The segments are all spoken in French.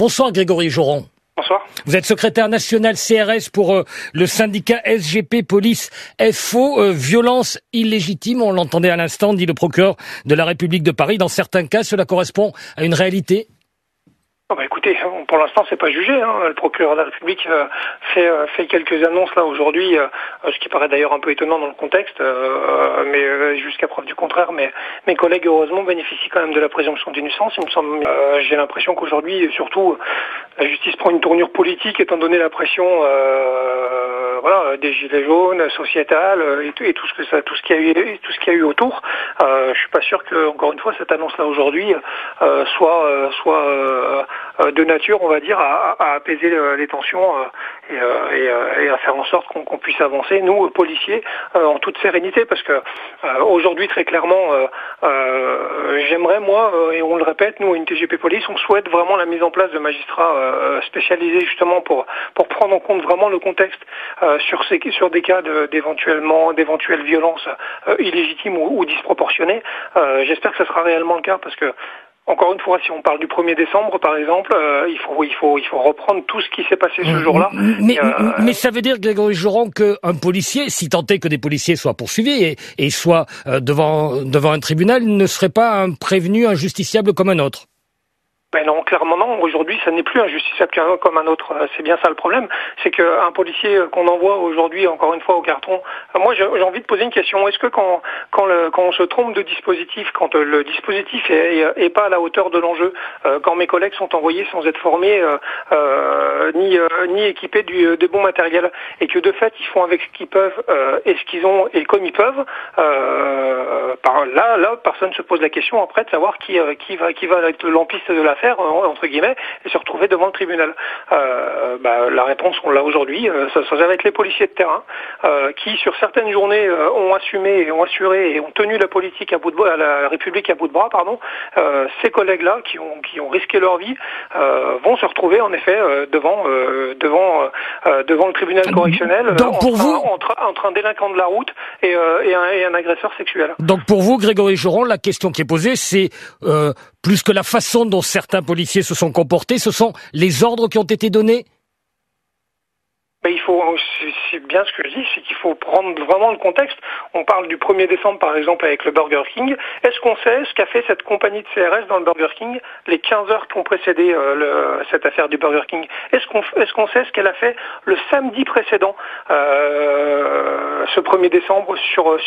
Bonsoir Grégory Joron. Bonsoir. Vous êtes secrétaire national CRS pour le syndicat SGP Police FO, violence illégitime, on l'entendait à l'instant, dit le procureur de la République de Paris. Dans certains cas, cela correspond à une réalité? Écoutez, pour l'instant c'est pas jugé. Le procureur de la République fait quelques annonces là aujourd'hui, ce qui paraît d'ailleurs un peu étonnant dans le contexte, mais jusqu'à preuve du contraire. Mais mes collègues heureusement bénéficient quand même de la présomption d'innocence. Il me semble. J'ai l'impression qu'aujourd'hui, surtout, la justice prend une tournure politique étant donné la pression, des gilets jaunes, sociétales et tout ce qu'il y a eu autour. Je suis pas sûr que, encore une fois, cette annonce là aujourd'hui soit de nature, on va dire, à apaiser les tensions et à faire en sorte qu'on puisse avancer, nous, policiers, en toute sérénité, parce que aujourd'hui, très clairement, j'aimerais, moi, et on le répète, nous, à une TGP Police, on souhaite vraiment la mise en place de magistrats spécialisés justement pour prendre en compte vraiment le contexte sur des cas d'éventuelles violences illégitimes ou disproportionnées. J'espère que ce sera réellement le cas, parce que encore une fois, si on parle du 1er décembre, par exemple, il faut reprendre tout ce qui s'est passé ce jour-là. Mais ça veut dire, Grégory Joron, qu'un policier, si tant est que des policiers soient poursuivis et soient devant un tribunal, ne serait pas un prévenu, un justiciable comme un autre? Ben non, clairement non. Aujourd'hui, ça n'est plus un justiciable comme un autre. C'est bien ça le problème. C'est qu'un policier qu'on envoie aujourd'hui, encore une fois, au carton. Moi, j'ai envie de poser une question. Est-ce que quand on se trompe de dispositif, quand le dispositif est pas à la hauteur de l'enjeu, quand mes collègues sont envoyés sans être formés, ni équipés des bons matériels, et que de fait ils font avec ce qu'ils peuvent et ce qu'ils ont et comme ils peuvent, là, personne se pose la question après de savoir qui va être l'ampiste de l'affaire, entre guillemets, et se retrouver devant le tribunal. La réponse, on l'a aujourd'hui. Ça va être les policiers de terrain qui, sur certaines journées, ont assumé et ont assuré et ont tenu la politique à bout de bras, la République à bout de bras, pardon. Ces collègues-là qui ont risqué leur vie vont se retrouver en effet devant le tribunal correctionnel. Donc pour vous, entre un délinquant de la route et un agresseur sexuel. Donc pour vous, Grégory Joron, la question qui est posée, c'est plus que la façon dont certains policiers se sont comportés, ce sont les ordres qui ont été donnés? C'est bien ce que je dis, c'est qu'il faut prendre vraiment le contexte. On parle du 1er décembre, par exemple, avec le Burger King. Est-ce qu'on sait ce qu'a fait cette compagnie de CRS dans le Burger King les 15 heures qui ont précédé cette affaire du Burger King? Est-ce qu'on sait ce qu'elle a fait le samedi précédent, ce 1er décembre, sur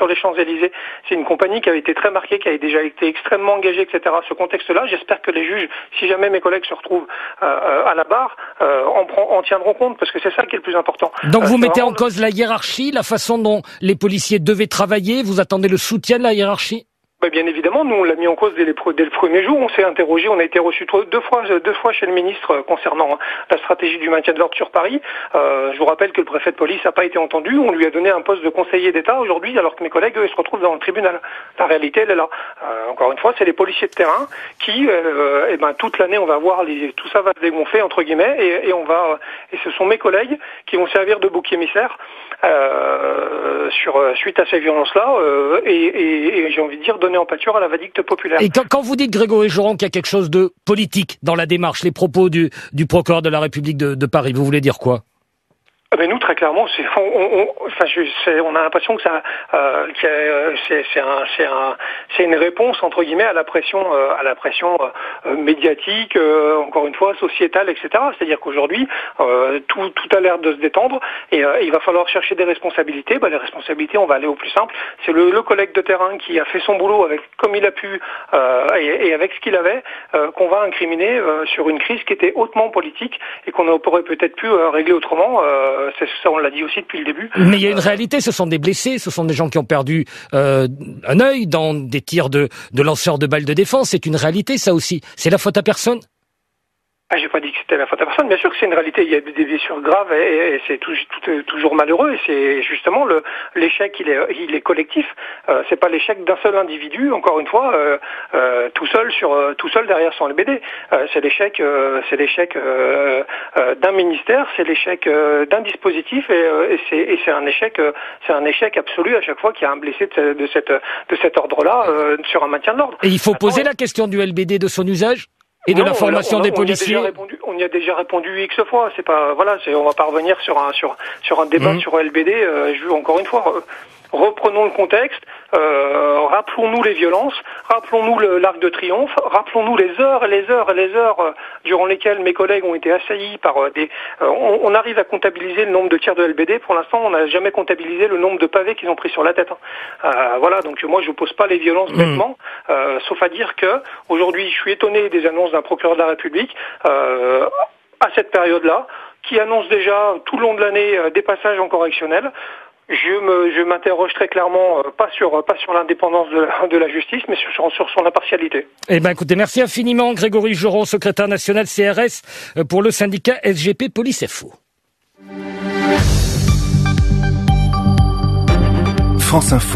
les Champs-Élysées? C'est une compagnie qui avait été très marquée, qui avait déjà été extrêmement engagée, etc. Ce contexte-là, j'espère que les juges, si jamais mes collègues se retrouvent à la barre, en tiendront compte, parce que c'est ça qui est le plus important. Donc vous mettez en cause la hiérarchie, la façon dont les policiers devaient travailler, vous attendez le soutien de la hiérarchie? Bien évidemment, nous on l'a mis en cause dès le premier jour. On s'est interrogé, on a été reçu deux fois chez le ministre concernant la stratégie du maintien de l'ordre sur Paris. Je vous rappelle que le préfet de police n'a pas été entendu. On lui a donné un poste de conseiller d'État aujourd'hui, alors que mes collègues eux, se retrouvent dans le tribunal. La réalité, elle est là. Encore une fois, c'est les policiers de terrain qui, toute l'année, on va voir tout ça va se dégonfler entre guillemets, et ce sont mes collègues qui vont servir de bouc émissaire suite à ces violences-là, et j'ai envie de dire donner en pâture à la vindicte populaire. Et quand vous dites, Grégory Joron, qu'il y a quelque chose de politique dans la démarche, les propos du procureur de la République de Paris, vous voulez dire quoi? Mais nous, très clairement, on a l'impression que c'est une réponse entre guillemets à la pression médiatique, encore une fois sociétale, etc. C'est-à-dire qu'aujourd'hui, tout a l'air de se détendre et il va falloir chercher des responsabilités. Les responsabilités, on va aller au plus simple. C'est le collègue de terrain qui a fait son boulot comme il a pu et avec ce qu'il avait, qu'on va incriminer sur une crise qui était hautement politique et qu'on aurait peut-être pu régler autrement. Ça, on l'a dit aussi depuis le début. Mais il y a une réalité, ce sont des blessés, ce sont des gens qui ont perdu un œil dans des tirs de lanceurs de balles de défense. C'est une réalité, ça aussi. C'est la faute à personne? J'ai pas dit que c'était la faute à personne. Bien sûr que c'est une réalité. Il y a des blessures graves et c'est toujours malheureux. Et c'est justement l'échec. Il est collectif. C'est pas l'échec d'un seul individu. Encore une fois, tout seul derrière son LBD. C'est l'échec d'un ministère. C'est l'échec d'un dispositif. Et c'est un échec absolu à chaque fois qu'il y a un blessé de cet ordre-là sur un maintien de l'ordre. Et il faut poser la question du LBD, de son usage. Et de la formation des policiers. On y a déjà répondu X fois. C'est pas, voilà, on va pas revenir sur un débat sur LBD. Encore une fois, reprenons le contexte. Rappelons-nous les violences. Rappelons-nous l'Arc de Triomphe. Rappelons-nous les heures et les heures et les heures durant lesquelles mes collègues ont été assaillis par on arrive à comptabiliser le nombre de tirs de LBD. Pour l'instant, on n'a jamais comptabilisé le nombre de pavés qu'ils ont pris sur la tête. Voilà. Donc moi, je pose pas les violences bêtement, sauf à dire que aujourd'hui, je suis étonné des annonces d'un procureur de la République à cette période-là, qui annonce déjà tout le long de l'année des passages en correctionnel. Je m'interroge très clairement pas sur l'indépendance de la justice, mais sur son impartialité. Eh ben, écoutez, merci infiniment, Grégory Joron, secrétaire national CRS pour le syndicat SGP Police FO. France Info.